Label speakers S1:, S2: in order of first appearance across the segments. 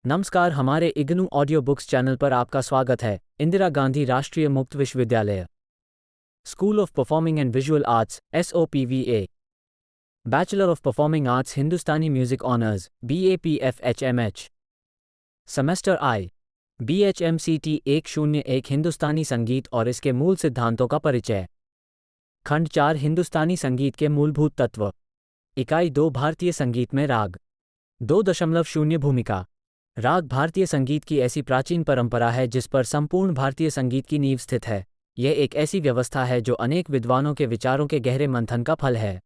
S1: नमस्कार, हमारे IGNOU audio books channel पर आपका स्वागत है। इंदिरा गांधी राष्ट्रीय मुक्त विश्वविद्यालय, school of performing and visual arts SOPVA, bachelor of performing arts Hindustani music honours BAPFHMH, semester I BHMCT 101 हिंदुस्तानी संगीत और इसके मूल सिद्धांतों का परिचय। खंड 4 हिंदुस्तानी संगीत के मूलभूत तत्व। इकाई 2 भारतीय संगीत में राग। 2.0 भूमिका। राग भारतीय संगीत की ऐसी प्राचीन परंपरा है जिस पर संपूर्ण भारतीय संगीत की नींव स्थित है। यह एक ऐसी व्यवस्था है जो अनेक विद्वानों के विचारों के गहरे मंथन का फल है।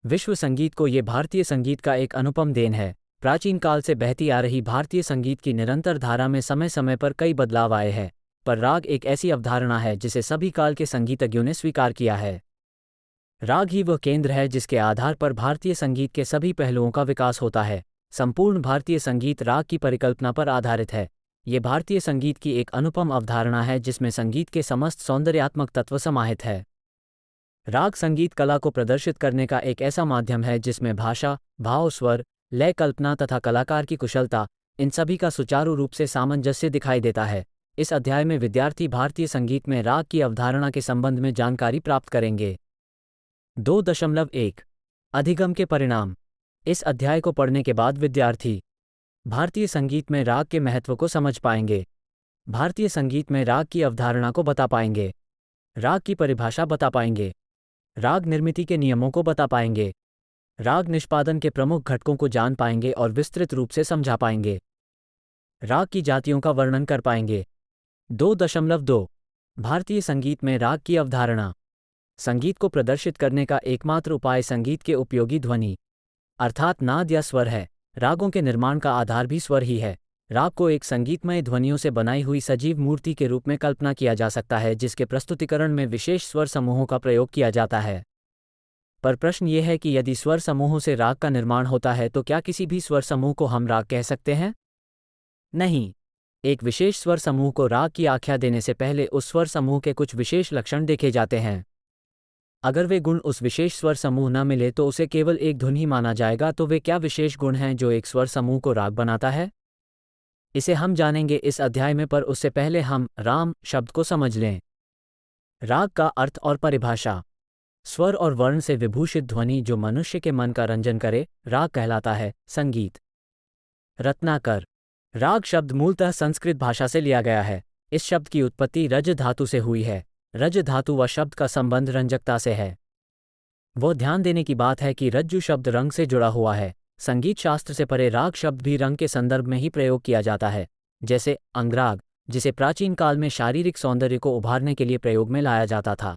S1: विश्व संगीत को ये भारतीय संगीत का एक अनुपम देन है। प्राचीन काल से बहती आ रही भारतीय संगीत की निरंतर धारा में समय समय पर कई बदलाव आए हैं, पर राग एक ऐसी अवधारणा है जिसे सभी काल के संगीतज्ञों ने स्वीकार किया है। राग ही वह केंद्र है जिसके आधार पर भारतीय संगीत के सभी पहलुओं का विकास होता है। संपूर्ण भारतीय संगीत राग की परिकल्पना पर आधारित है। ये भारतीय संगीत की एक अनुपम अवधारणा है जिसमें संगीत के समस्त सौंदर्यात्मक तत्व समाहित है। राग संगीत कला को प्रदर्शित करने का एक ऐसा माध्यम है जिसमें भाषा, भाव, स्वर, लय, कल्पना तथा कलाकार की कुशलता, इन सभी का सुचारू रूप से सामंजस्य दिखाई देता है। इस अध्याय में विद्यार्थी भारतीय संगीत में राग की अवधारणा के संबंध में जानकारी प्राप्त करेंगे। 2.1 अधिगम के परिणाम। इस अध्याय को पढ़ने के बाद विद्यार्थी भारतीय संगीत में राग के महत्व को समझ पाएंगे, भारतीय संगीत में राग की अवधारणा को बता पाएंगे, राग की परिभाषा बता पाएंगे, राग निर्मिति के नियमों को बता पाएंगे, राग निष्पादन के प्रमुख घटकों को जान पाएंगे और विस्तृत रूप से समझा पाएंगे, राग की जातियों का वर्णन कर पाएंगे। 2.2 भारतीय संगीत में राग की अवधारणा। संगीत को प्रदर्शित करने का एकमात्र उपाय संगीत के उपयोगी ध्वनि अर्थात नाद या स्वर है। रागों के निर्माण का आधार भी स्वर ही है। राग को एक संगीतमय ध्वनियों से बनाई हुई सजीव मूर्ति के रूप में कल्पना किया जा सकता है जिसके प्रस्तुतिकरण में विशेष स्वर समूहों का प्रयोग किया जाता है। पर प्रश्न ये है कि यदि स्वर समूहों से राग का निर्माण होता है तो क्या किसी भी स्वर समूह को हम राग कह सकते हैं? नहीं। एक विशेष स्वर समूह को राग की आख्या देने से पहले उस स्वर समूह के कुछ विशेष लक्षण देखे जाते हैं। अगर वे गुण उस विशेष स्वर समूह न मिले तो उसे केवल एक धुन ही माना जाएगा। तो वे क्या विशेष गुण हैं जो एक स्वर समूह को राग बनाता है? इसे हम जानेंगे इस अध्याय में, पर उससे पहले हम राम शब्द को समझ लें। राग का अर्थ और परिभाषा। स्वर और वर्ण से विभूषित ध्वनि जो मनुष्य के मन का रंजन करे, राग कहलाता है। संगीत। रत्नाकर। राग शब्द मूलतः संस्कृत भाषा से लिया गया है। इस शब्द की उत्पत्ति रज धातु से हुई है। रज धातु व शब्द का संबंध रंजकता से है। वो ध्यान देने की बात है कि रज्जु शब्द रंग से जुड़ा हुआ है। संगीत शास्त्र से परे राग शब्द भी रंग के संदर्भ में ही प्रयोग किया जाता है, जैसे अंगराग, जिसे प्राचीन काल में शारीरिक सौंदर्य को उभारने के लिए प्रयोग में लाया जाता था।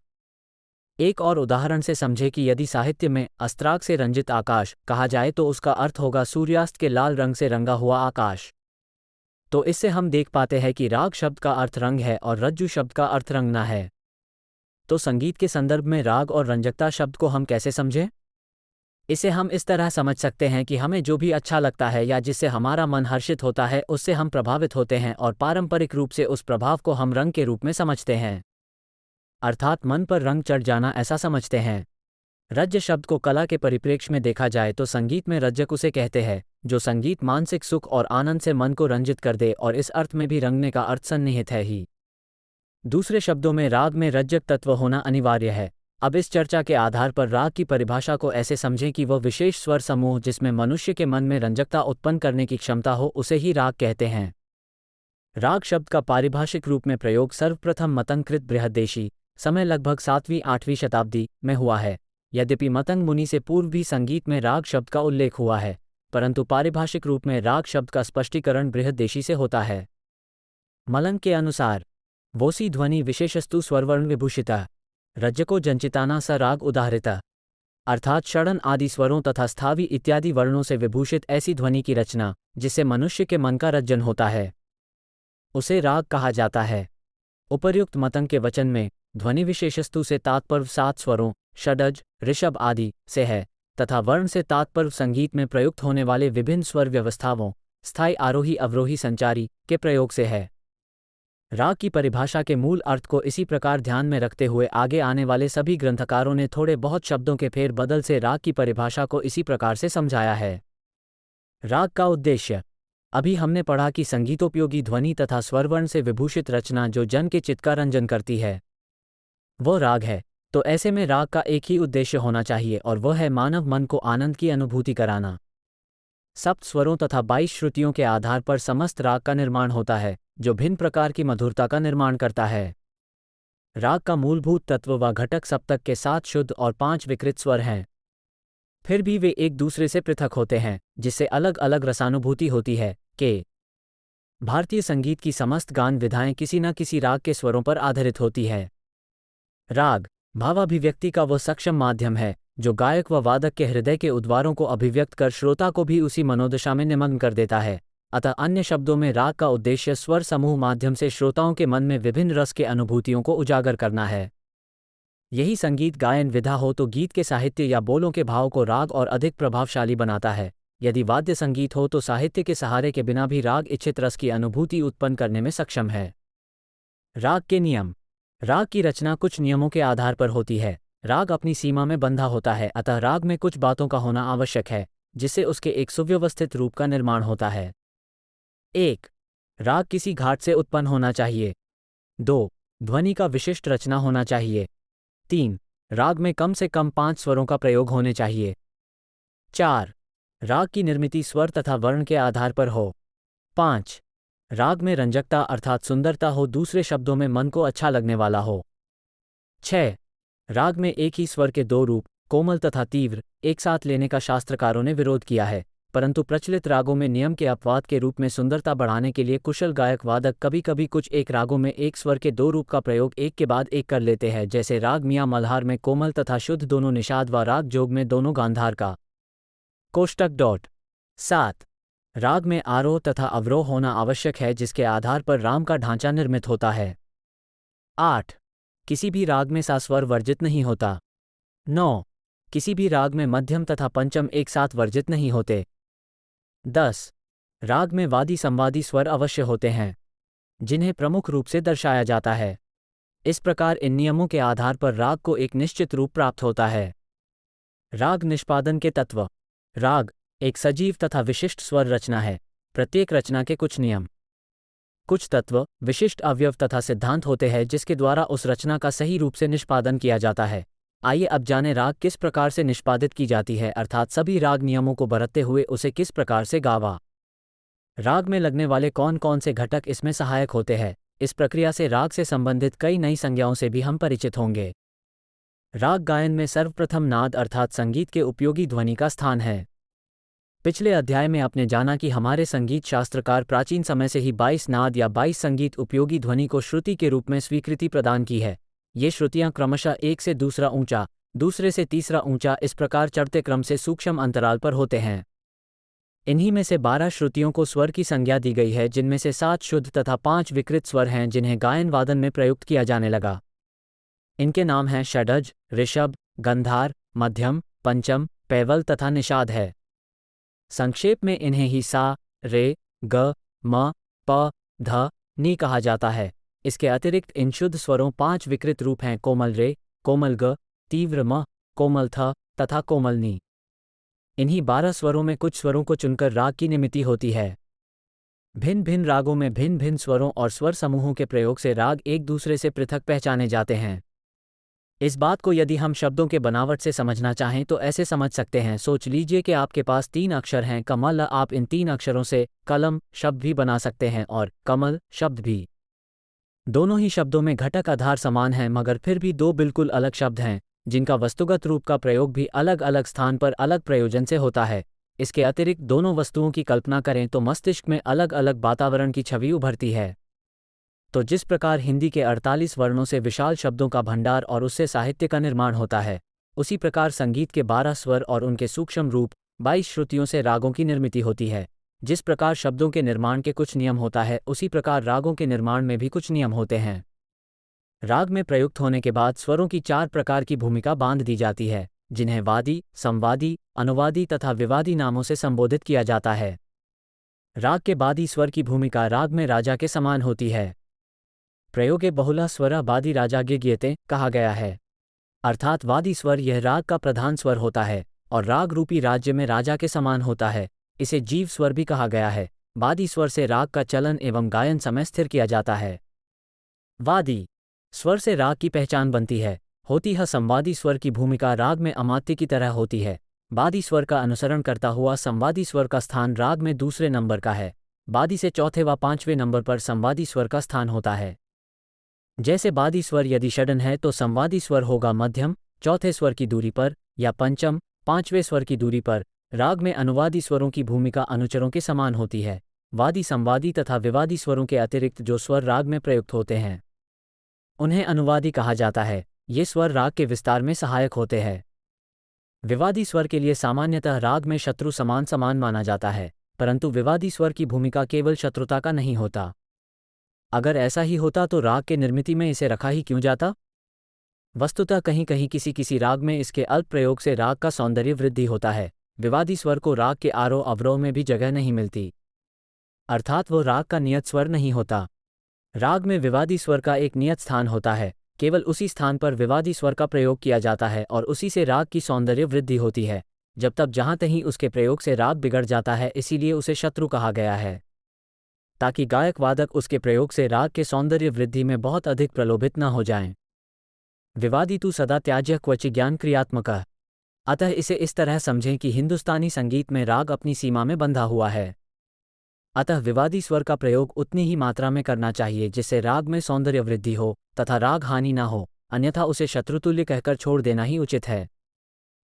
S1: एक और उदाहरण से समझे कि यदि साहित्य में अस्त्राग से रंजित आकाश कहा जाए तो उसका अर्थ होगा सूर्यास्त के लाल रंग से रंगा हुआ आकाश। तो इससे हम देख पाते हैं कि राग शब्द का अर्थ रंग है और रज्जु शब्द का अर्थ रंगना है। तो संगीत के संदर्भ में राग और रंजकता शब्द को हम कैसे समझें? इसे हम इस तरह समझ सकते हैं कि हमें जो भी अच्छा लगता है या जिससे हमारा मन हर्षित होता है उससे हम प्रभावित होते हैं और पारंपरिक रूप से उस प्रभाव को हम रंग के रूप में समझते हैं, अर्थात मन पर रंग चढ़ जाना ऐसा समझते हैं। रज्य शब्द को कला के परिप्रेक्ष्य में देखा जाए तो संगीत में रज्जक उसे कहते हैं जो संगीत मानसिक सुख और आनंद से मन को रंजित कर दे, और इस अर्थ में भी रंगने का अर्थ सन्निहित है ही। दूसरे शब्दों में राग में रज्जक तत्व होना अनिवार्य है। अब इस चर्चा के आधार पर राग की परिभाषा को ऐसे समझें कि वह विशेष स्वर समूह जिसमें मनुष्य के मन में रंजकता उत्पन्न करने की क्षमता हो उसे ही राग कहते हैं। राग शब्द का पारिभाषिक रूप में प्रयोग सर्वप्रथम मतंग बृहद्देशी समय लगभग 7वीं-8वीं शताब्दी में हुआ है। यद्यपि मतंग मुनि से पूर्व भी संगीत में राग शब्द का उल्लेख हुआ है, परंतु पारिभाषिक रूप में राग शब्द का स्पष्टीकरण बृहद्देशी से होता है। मलंग के अनुसार वोसी ध्वनि विशेषस्तु स्वरवर्ण विभूषिता रज्जको जंचिताना स राग उदाहरिता, अर्थात षडन आदि स्वरों तथा स्थावी इत्यादि वर्णों से विभूषित ऐसी ध्वनि की रचना जिससे मनुष्य के मन का रंजन होता है, उसे राग कहा जाता है। उपर्युक्त मतंग के वचन में ध्वनि विशेषस्तु से तात्पर्य 7 स्वरों षडज, ऋषभ आदि से है तथा वर्ण से तात्पर्य संगीत में प्रयुक्त होने वाले विभिन्न स्वर व्यवस्थाओं स्थायी, आरोही, अवरोही, संचारी के प्रयोग से है। राग की परिभाषा के मूल अर्थ को इसी प्रकार ध्यान में रखते हुए आगे आने वाले सभी ग्रंथकारों ने थोड़े बहुत शब्दों के फेर बदल से राग की परिभाषा को इसी प्रकार से समझाया है। राग का उद्देश्य। अभी हमने पढ़ा कि संगीतोपयोगी ध्वनि तथा स्वरवर्ण से विभूषित रचना जो जन के चित्त का रंजन करती है वो राग है। तो ऐसे में राग का एक ही उद्देश्य होना चाहिए और वह है मानव मन को आनंद की अनुभूति कराना। सप्त स्वरों तथा 22 श्रुतियों के आधार पर समस्त राग का निर्माण होता है, जो भिन्न प्रकार की मधुरता का निर्माण करता है। राग का मूलभूत तत्व व घटक सप्तक के 7 शुद्ध और 5 विकृत स्वर हैं। फिर भी वे एक दूसरे से पृथक होते हैं, जिससे अलग अलग रसानुभूति होती है। भारतीय संगीत की समस्त गान विधाएं किसी न किसी राग के स्वरों पर आधारित होती है। राग भावाभिव्यक्ति का वह सक्षम माध्यम है जो गायक व वादक के हृदय के उद्वारों को अभिव्यक्त कर श्रोता को भी उसी मनोदशा में निमग्न कर देता है। अतः अन्य शब्दों में राग का उद्देश्य स्वर समूह माध्यम से श्रोताओं के मन में विभिन्न रस के अनुभूतियों को उजागर करना है। यही संगीत गायन विधा हो तो गीत के साहित्य या बोलों के भाव को राग और अधिक प्रभावशाली बनाता है। यदि वाद्य संगीत हो तो साहित्य के सहारे के बिना भी राग इच्छित रस की अनुभूति उत्पन्न करने में सक्षम है। राग के नियम। राग की रचना कुछ नियमों के आधार पर होती है। राग अपनी सीमा में बंधा होता है, अतः राग में कुछ बातों का होना आवश्यक है जिससे उसके एक सुव्यवस्थित रूप का निर्माण होता है। 1. राग किसी घाट से उत्पन्न होना चाहिए। 2. ध्वनि का विशिष्ट रचना होना चाहिए। 3. राग में कम से कम 5 स्वरों का प्रयोग होने चाहिए। 4. राग की निर्मिति स्वर तथा वर्ण के आधार पर हो। 5. राग में रंजकता अर्थात सुंदरता हो, दूसरे शब्दों में मन को अच्छा लगने वाला हो। 6. राग में एक ही स्वर के 2 रूप, कोमल तथा तीव्र, एक साथ लेने का शास्त्रकारों ने विरोध किया है, परंतु प्रचलित रागों में नियम के अपवाद के रूप में सुंदरता बढ़ाने के लिए कुशल गायक वादक कभी कभी कुछ एक रागों में एक स्वर के 2 रूप का प्रयोग एक के बाद एक कर लेते हैं, जैसे राग मियां मल्हार में कोमल तथा शुद्ध दोनों निषाद व राग जोग में दोनों गांधार का। 7. राग में आरोह तथा अवरोह होना आवश्यक है जिसके आधार पर राम का ढांचा निर्मित होता है। 8. किसी भी राग में सा स्वर वर्जित नहीं होता। 9. किसी भी राग में मध्यम तथा पंचम एक साथ वर्जित नहीं होते। 10. राग में वादी संवादी स्वर अवश्य होते हैं जिन्हें प्रमुख रूप से दर्शाया जाता है। इस प्रकार इन नियमों के आधार पर राग को एक निश्चित रूप प्राप्त होता है। राग निष्पादन के तत्व। राग एक सजीव तथा विशिष्ट स्वर रचना है। प्रत्येक रचना के कुछ नियम, कुछ तत्व, विशिष्ट अवयव तथा सिद्धांत होते हैं जिसके द्वारा उस रचना का सही रूप से निष्पादन किया जाता है। आइए अब जानें राग किस प्रकार से निष्पादित की जाती है, अर्थात सभी राग नियमों को बरतते हुए उसे किस प्रकार से गावा। राग में लगने वाले कौन कौन से घटक इसमें सहायक होते हैं। इस प्रक्रिया से राग से संबंधित कई नई संज्ञाओं से भी हम परिचित होंगे। राग गायन में सर्वप्रथम नाद अर्थात संगीत के उपयोगी ध्वनि का स्थान है। पिछले अध्याय में आपने जाना कि हमारे संगीत शास्त्रकार प्राचीन समय से ही 22 नाद या 22 संगीत उपयोगी ध्वनि को श्रुति के रूप में स्वीकृति प्रदान की है। ये श्रुतियां क्रमशः एक से दूसरा ऊंचा, दूसरे से तीसरा ऊंचा, इस प्रकार चढ़ते क्रम से सूक्ष्म अंतराल पर होते हैं। इन्हीं में से 12 श्रुतियों को स्वर की संज्ञा दी गई है, जिनमें से 7 शुद्ध तथा 5 विकृत स्वर हैं जिन्हें गायन वादन में प्रयुक्त किया जाने लगा। इनके नाम हैं षडज, ऋषभ, गंधार, मध्यम, पंचम, पैवल तथा निषाद है। संक्षेप में इन्हें ही सा, रे, ग, म, प, ध, नी कहा जाता है। इसके अतिरिक्त इन शुद्ध स्वरों 5 विकृत रूप हैं, कोमल रे, कोमल ग, तीव्र म, कोमल थ तथा कोमल नी। इन्हीं 12 स्वरों में कुछ स्वरों को चुनकर राग की निमिति होती है। भिन्न भिन्न रागों में भिन्न भिन्न स्वरों और स्वर समूहों के प्रयोग से राग एक दूसरे से पृथक पहचाने जाते हैं। इस बात को यदि हम शब्दों के बनावट से समझना चाहें तो ऐसे समझ सकते हैं। सोच लीजिए कि आपके पास 3 अक्षर हैं, कमल। आप इन 3 अक्षरों से कलम शब्द भी बना सकते हैं और कमल शब्द भी। दोनों ही शब्दों में घटक आधार समान हैं, मगर फिर भी 2 बिल्कुल अलग शब्द हैं जिनका वस्तुगत रूप का प्रयोग भी अलग अलग स्थान पर अलग प्रयोजन से होता है। इसके अतिरिक्त दोनों वस्तुओं की कल्पना करें तो मस्तिष्क में अलग अलग वातावरण की छवि उभरती है। तो जिस प्रकार हिंदी के 48 वर्णों से विशाल शब्दों का भंडार और उससे साहित्य का निर्माण होता है, उसी प्रकार संगीत के 12 स्वर और उनके सूक्ष्म रूप 22 श्रुतियों से रागों की निर्मिति होती है। जिस प्रकार शब्दों के निर्माण के कुछ नियम होता है, उसी प्रकार रागों के निर्माण में भी कुछ नियम होते हैं। राग में प्रयुक्त होने के बाद स्वरों की 4 प्रकार की भूमिका बांध दी जाती है, जिन्हें वादी, संवादी, अनुवादी तथा विवादी नामों से संबोधित किया जाता है। राग के बादी स्वर की भूमिका राग में राजा के समान होती है। प्रयोगे बहुला स्वरा बादी राजागे गीयते कहा गया है, अर्थात वादी स्वर यह राग का प्रधान स्वर होता है और राग रूपी राज्य में राजा के समान होता है। इसे जीव स्वर भी कहा गया है। वादी स्वर से राग का चलन एवं गायन समय स्थिर किया जाता है। वादी स्वर से राग की पहचान बनती है। होती है संवादी स्वर की भूमिका राग में अमात्य की तरह होती है। वादी स्वर का अनुसरण करता हुआ संवादी स्वर का स्थान राग में दूसरे नंबर का है। वादी से चौथे व पांचवें नंबर पर संवादी स्वर का स्थान होता है। जैसे वादी स्वर यदि षडन है तो संवादी स्वर होगा मध्यम, चौथे स्वर की दूरी पर, या पंचम, पांचवें स्वर की दूरी पर। राग में अनुवादी स्वरों की भूमिका अनुचरों के समान होती है। वादी, संवादी तथा विवादी स्वरों के अतिरिक्त जो स्वर राग में प्रयुक्त होते हैं उन्हें अनुवादी कहा जाता है। ये स्वर राग के विस्तार में सहायक होते हैं। विवादी स्वर के लिए सामान्यतः राग में शत्रु समान समान माना जाता है, परंतु विवादी स्वर की भूमिका केवल शत्रुता का नहीं होता। अगर ऐसा ही होता तो राग के निर्मिति में इसे रखा ही क्यों जाता? वस्तुतः कहीं कहीं किसी राग में इसके अल्प प्रयोग से राग का सौंदर्य वृद्धि होता है। विवादी स्वर को राग के आरोह अवरोह में भी जगह नहीं मिलती, अर्थात वो राग का नियत स्वर नहीं होता। राग में विवादी स्वर का एक नियत स्थान होता है। केवल उसी स्थान पर विवादी स्वर का प्रयोग किया जाता है और उसी से राग की सौंदर्य वृद्धि होती है। जब तब जहाँ तहीं उसके प्रयोग से राग बिगड़ जाता है, इसीलिए उसे शत्रु कहा गया है, ताकि गायक वादक उसके प्रयोग से राग के सौंदर्य वृद्धि में बहुत अधिक प्रलोभित न हो जाएं। विवादी तु सदा त्याज्य क्वचि ज्ञान क्रियात्मकः। अतः इसे इस तरह समझें कि हिंदुस्तानी संगीत में राग अपनी सीमा में बंधा हुआ है। अतः विवादी स्वर का प्रयोग उतनी ही मात्रा में करना चाहिए जिससे राग में सौंदर्य वृद्धि हो तथा राग हानि न हो, अन्यथा उसे शत्रुतुल्य कहकर छोड़ देना ही उचित है।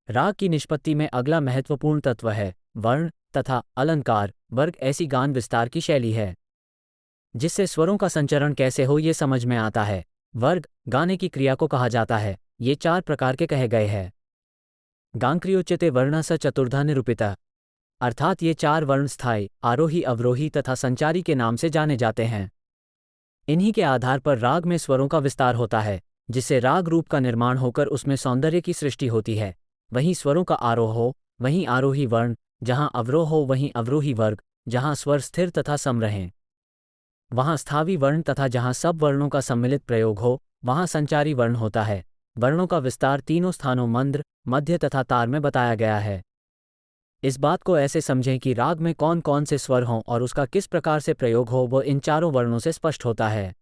S1: राग की निष्पत्ति में अगला महत्वपूर्ण तत्व है वर्ण तथा अलंकार। वर्ग ऐसी गान विस्तार की शैली है जिससे स्वरों का संचरण कैसे हो ये समझ में आता है। वर्ग गाने की क्रिया को कहा जाता है। ये 4 प्रकार के कहे गए हैं। गांक्रियोच्यते वर्ण स चतुर्धा निरूपितः, अर्थात ये 4 वर्ण स्थायी, आरोही, अवरोही तथा संचारी के नाम से जाने जाते हैं। इन्हीं के आधार पर राग में स्वरों का विस्तार होता है, जिससे राग रूप का निर्माण होकर उसमें सौंदर्य की सृष्टि होती है। वहीं स्वरों का आरोह हो वहीं आरोही वर्ण, जहां अवरोह हो वहीं अवरोही वर्ग, जहां स्वर स्थिर तथा सम रहें वहां स्थावी वर्ण तथा जहां सब वर्णों का सम्मिलित प्रयोग हो वहां संचारी वर्ण होता है। वर्णों का विस्तार तीनों स्थानों मंद्र, मध्य तथा तार में बताया गया है। इस बात को ऐसे समझें कि राग में कौन कौन से स्वर हों और उसका किस प्रकार से प्रयोग हो वो इन चारों वर्णों से स्पष्ट होता है।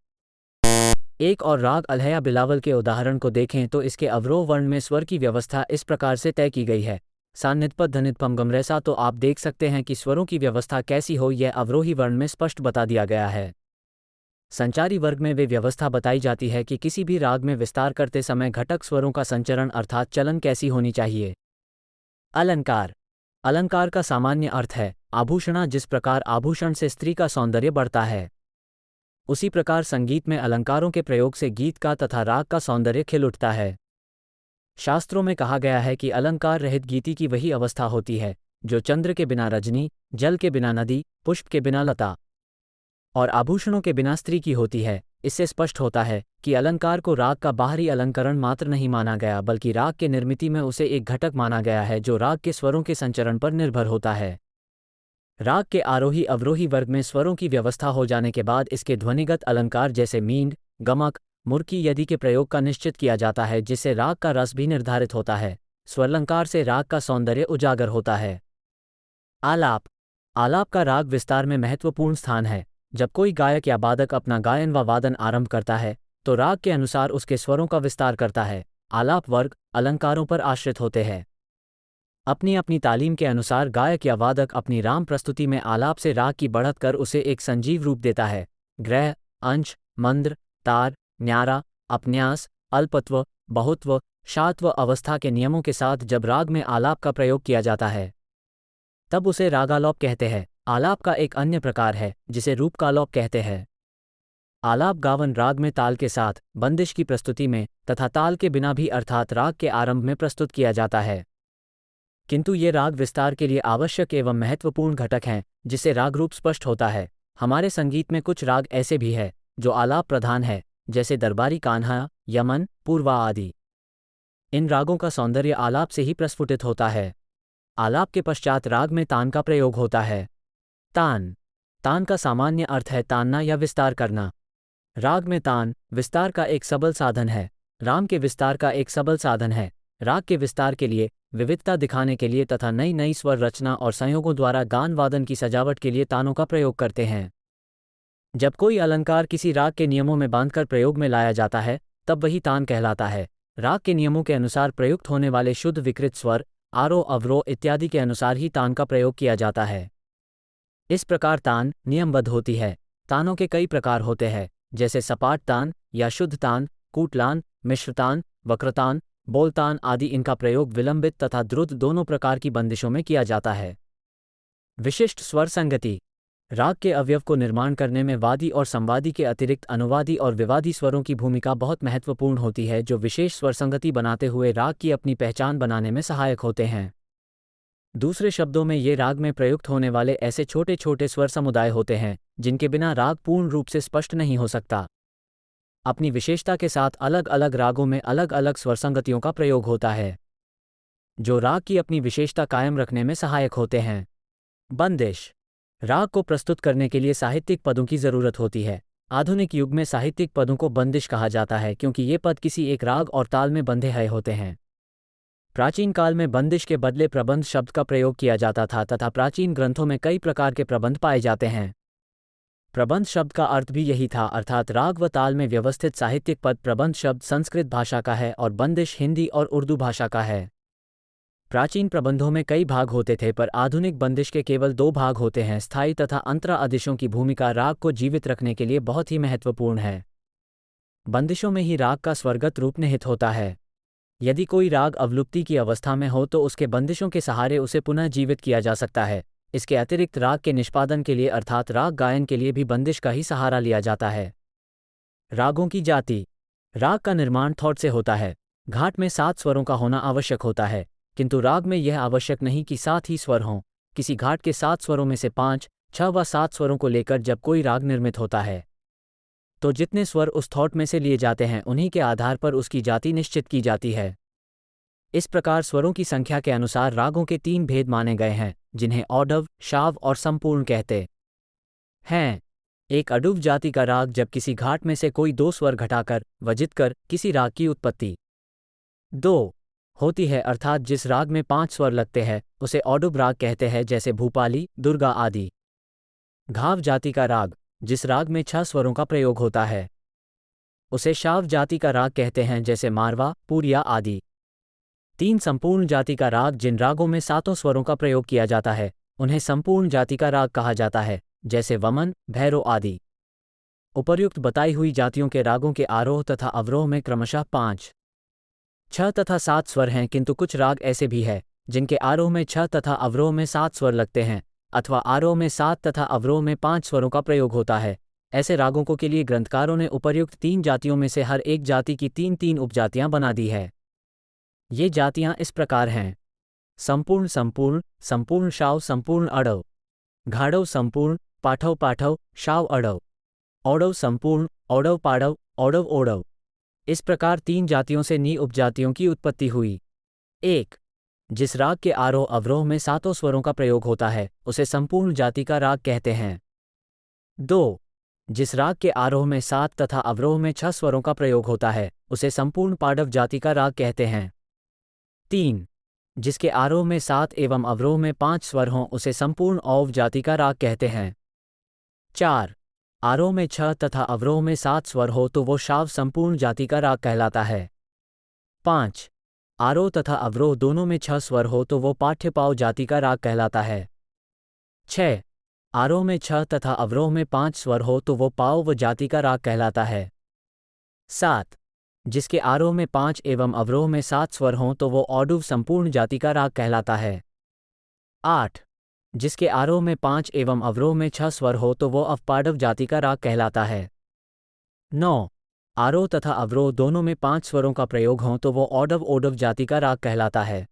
S1: एक और राग अलहैया बिलावल के उदाहरण को देखें तो इसके अवरोह वर्ण में स्वर की व्यवस्था इस प्रकार से तय की गई है। सानिध्पद धनिध्पम गमरेसा। तो आप देख सकते हैं कि स्वरों की व्यवस्था कैसी हो यह अवरोही वर्ण में स्पष्ट बता दिया गया है। संचारी वर्ग में वे व्यवस्था बताई जाती है कि किसी भी राग में विस्तार करते समय घटक स्वरों का संचरण अर्थात चलन कैसी होनी चाहिए। अलंकार। अलंकार का सामान्य अर्थ है आभूषणा। जिस प्रकार आभूषण से स्त्री का सौंदर्य बढ़ता है, उसी प्रकार संगीत में अलंकारों के प्रयोग से गीत का तथा राग का सौंदर्य खिल उठता है। शास्त्रों में कहा गया है कि अलंकार रहित गीति की वही अवस्था होती है जो चंद्र के बिना रजनी, जल के बिना नदी, पुष्प के बिना लता और आभूषणों के बिना स्त्री की होती है। इससे स्पष्ट होता है कि अलंकार को राग का बाहरी अलंकरण मात्र नहीं माना गया, बल्कि राग के निर्मिति में उसे एक घटक माना गया है जो राग के स्वरों के संचरण पर निर्भर होता है। राग के आरोही अवरोही वर्ग में स्वरों की व्यवस्था हो जाने के बाद इसके ध्वनिगत अलंकार जैसे मींड, गमक, मुर्की यदि के प्रयोग का निश्चित किया जाता है, जिससे राग का रस भी निर्धारित होता है। स्वरलंकार से राग का सौंदर्य उजागर होता है। आलाप। आलाप का राग विस्तार में महत्वपूर्ण स्थान है। जब कोई गायक या वादक अपना गायन व वादन आरंभ करता है तो राग के अनुसार उसके स्वरों का विस्तार करता है। आलाप वर्ग अलंकारों पर आश्रित होते हैं। अपनी अपनी तालीम के अनुसार गायक या वादक अपनी राम प्रस्तुति में आलाप से राग की बढ़त कर उसे एक संजीव रूप देता है। ग्रह, अंश, मंद्र, तार, न्यारा, अपन्यास, अल्पत्व, बहुत्व, शात्व अवस्था के नियमों के साथ जब राग में आलाप का प्रयोग किया जाता है तब उसे रागालोप कहते हैं। आलाप का एक अन्य प्रकार है जिसे रूपकालोप कहते हैं। आलाप गावन राग में ताल के साथ, बंदिश की प्रस्तुति में तथा ताल के बिना भी अर्थात राग के आरंभ में प्रस्तुत किया जाता है। किंतु ये राग विस्तार के लिए आवश्यक एवं महत्वपूर्ण घटक हैं जिससे राग रूप स्पष्ट होता है। हमारे संगीत में कुछ राग ऐसे भी है जो आलाप प्रधान है, जैसे दरबारी कान्हा, यमन, पूर्वा आदि। इन रागों का सौंदर्य आलाप से ही प्रस्फुटित होता है। आलाप के पश्चात राग में तान का प्रयोग होता है। तान। तान का सामान्य अर्थ है तानना या विस्तार करना। राग में तान विस्तार का एक सबल साधन है। राम के विस्तार का एक सबल साधन है। राग के विस्तार के लिए विविधता दिखाने के लिए तथा नई नई स्वर रचना और संयोगों द्वारा गान वादन की सजावट के लिए तानों का प्रयोग करते हैं। जब कोई अलंकार किसी राग के नियमों में बांधकर प्रयोग में लाया जाता है, तब वही तान कहलाता है। राग के नियमों के अनुसार प्रयुक्त होने वाले शुद्ध विकृत स्वर, आरोह अवरोह इत्यादि के अनुसार ही तान का प्रयोग किया जाता है। इस प्रकार तान नियमबद्ध होती है। तानों के कई प्रकार होते हैं, जैसे सपाट तान या शुद्ध तान, कूटलान, मिश्रतान, वक्रतान, बोलतान आदि। इनका प्रयोग विलंबित तथा द्रुत दोनों प्रकार की बंदिशों में किया जाता है। विशिष्ट स्वर संगति। राग के अवयव को निर्माण करने में वादी और संवादी के अतिरिक्त अनुवादी और विवादी स्वरों की भूमिका बहुत महत्वपूर्ण होती है, जो विशेष स्वर संगति बनाते हुए राग की अपनी पहचान बनाने में सहायक होते हैं। दूसरे शब्दों में, ये राग में प्रयुक्त होने वाले ऐसे छोटे छोटे स्वर समुदाय होते हैं जिनके बिना राग पूर्ण रूप से स्पष्ट नहीं हो सकता। अपनी विशेषता के साथ अलग अलग रागों में अलग अलग स्वर संगतियों का प्रयोग होता है, जो राग की अपनी विशेषता कायम रखने में सहायक होते हैं। बंदिश। राग को प्रस्तुत करने के लिए साहित्यिक पदों की जरूरत होती है। आधुनिक युग में साहित्यिक पदों को बंदिश कहा जाता है, क्योंकि ये पद किसी एक राग और ताल में बंधे हुए होते हैं। प्राचीन काल में बंदिश के बदले प्रबंध शब्द का प्रयोग किया जाता था तथा प्राचीन ग्रंथों में कई प्रकार के प्रबंध पाए जाते हैं। प्रबंध शब्द का अर्थ भी यही था, अर्थात राग व ताल में व्यवस्थित साहित्यिक पद। प्रबंध शब्द संस्कृत भाषा का है और बंदिश हिंदी और उर्दू भाषा का है। प्राचीन प्रबंधों में कई भाग होते थे, पर आधुनिक बंदिश के केवल 2 भाग होते हैं। स्थायी तथा अंतरा आदेशों की भूमिका राग को जीवित रखने के लिए बहुत ही महत्वपूर्ण है। बंदिशों में ही राग का स्वरगत रूप निहित होता है। यदि कोई राग अवलुप्ति की अवस्था में हो तो उसके बंदिशों के सहारे उसे पुनः जीवित किया जा सकता है। इसके अतिरिक्त राग के निष्पादन के लिए अर्थात राग गायन के लिए भी बंदिश का ही सहारा लिया जाता है। रागों की जाति। राग का निर्माण थॉट से होता है। घाट में 7 स्वरों का होना आवश्यक होता है, किंतु राग में यह आवश्यक नहीं कि 7 ही स्वर हों। किसी घाट के 7 स्वरों में से 5, 6 व 7 स्वरों को लेकर जब कोई राग निर्मित होता है, तो जितने स्वर उस थॉट में से लिए जाते हैं, उन्हीं के आधार पर उसकी जाति निश्चित की जाती है। इस प्रकार स्वरों की संख्या के अनुसार रागों के 3 भेद माने गए हैं, जिन्हें औडव, शाव और संपूर्ण कहते हैं। एक अडुव जाति का राग जब किसी घाट में से कोई 2 स्वर घटाकर वजित कर किसी राग की उत्पत्ति 2 होती है, अर्थात जिस राग में 5 स्वर लगते हैं, उसे औडुव राग कहते हैं, जैसे भूपाली, दुर्गा आदि। घाव जाति का राग जिस राग में 6 स्वरों का प्रयोग होता है, उसे शाव जाति का राग कहते हैं, जैसे मारवा, पूरिया आदि। 3 संपूर्ण जाति का राग जिन रागों में 7 स्वरों का प्रयोग किया जाता है, उन्हें संपूर्ण जाति का राग कहा जाता है, जैसे वमन, भैरव आदि। उपर्युक्त बताई हुई जातियों के रागों के आरोह तथा अवरोह में क्रमशः 5, 6 तथा 7 स्वर हैं, किंतु कुछ राग ऐसे भी हैं जिनके आरोह में 6 तथा अवरोह में 7 स्वर लगते हैं, अथवा आरोह में 7 तथा अवरोह में 5 स्वरों का प्रयोग होता है। ऐसे रागों को के लिए ग्रंथकारों ने उपर्युक्त 3 जातियों में से हर एक जाति की 3-3 उपजातियां बना दी है। ये जातियां इस प्रकार हैं: संपूर्ण संपूर्ण, संपूर्ण शाव, संपूर्ण अड़व, घाड़व संपूर्ण, पाठव पाठव, शाव अड़व, औडव संपूर्ण, औडव पाड़व, औडव ओडव। इस प्रकार 3 जातियों से नी उपजातियों की उत्पत्ति हुई। 1. जिस राग के आरोह अवरोह में 7 स्वरों का प्रयोग होता है, उसे संपूर्ण जाति का राग कहते हैं। 2. जिस राग के आरोह में 7 तथा अवरोह में 6 स्वरों का प्रयोग होता है, उसे संपूर्ण पाडव जाति का राग कहते हैं। 3. जिसके आरोह में 7 एवं अवरोह में 5 स्वर हों, उसे संपूर्ण औव जाति का राग कहते हैं। 4. आरोह में 6 तथा अवरोह में 7 स्वर हो तो वो शाव संपूर्ण जाति का राग कहलाता है। 5. आरोह तथा अवरोह दोनों में 6 स्वर हो तो वो पाठ्यपाव जाति का राग कहलाता है। 6. आरोह में 6 तथा अवरोह में 5 स्वर हो तो वो पाव व जाति का राग कहलाता है। 7. जिसके आरोह में 5 एवं अवरोह में 7 स्वर हों तो वो औडुव संपूर्ण जाति का राग कहलाता है। 8. जिसके आरोह में 5 एवं अवरोह में 6 स्वर हो तो वो अवपाडव जाति का राग कहलाता है। 9. आरोह तथा अवरोह दोनों में 5 स्वरों का प्रयोग हो तो वो औडव ओडव जाति का राग कहलाता है।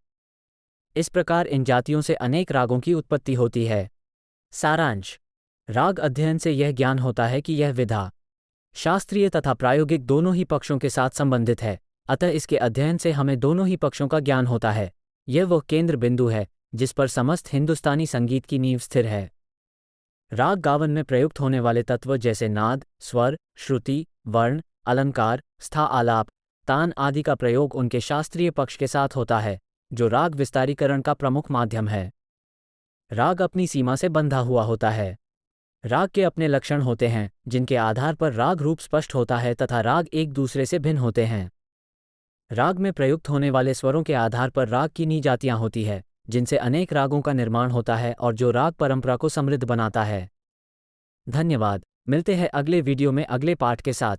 S1: इस प्रकार इन जातियों से अनेक रागों की उत्पत्ति होती है। सारांश: राग अध्ययन से यह ज्ञान होता है कि यह विधा शास्त्रीय तथा प्रायोगिक दोनों ही पक्षों के साथ संबंधित है, अतः इसके अध्ययन से हमें दोनों ही पक्षों का ज्ञान होता है। यह वह केंद्र बिंदु है जिस पर समस्त हिंदुस्तानी संगीत की नींव स्थिर है। राग गावन में प्रयुक्त होने वाले तत्व जैसे नाद, स्वर, श्रुति, वर्ण, अलंकार, स्था, आलाप, तान आदि का प्रयोग उनके शास्त्रीय पक्ष के साथ होता है, जो राग विस्तारीकरण का प्रमुख माध्यम है। राग अपनी सीमा से बंधा हुआ होता है। राग के अपने लक्षण होते हैं, जिनके आधार पर राग रूप स्पष्ट होता है तथा राग एक दूसरे से भिन्न होते हैं। राग में प्रयुक्त होने वाले स्वरों के आधार पर राग की नी जातियां होती है, जिनसे अनेक रागों का निर्माण होता है और जो राग परंपरा को समृद्ध बनाता है। धन्यवाद। मिलते हैं अगले वीडियो में अगले पाठ के साथ।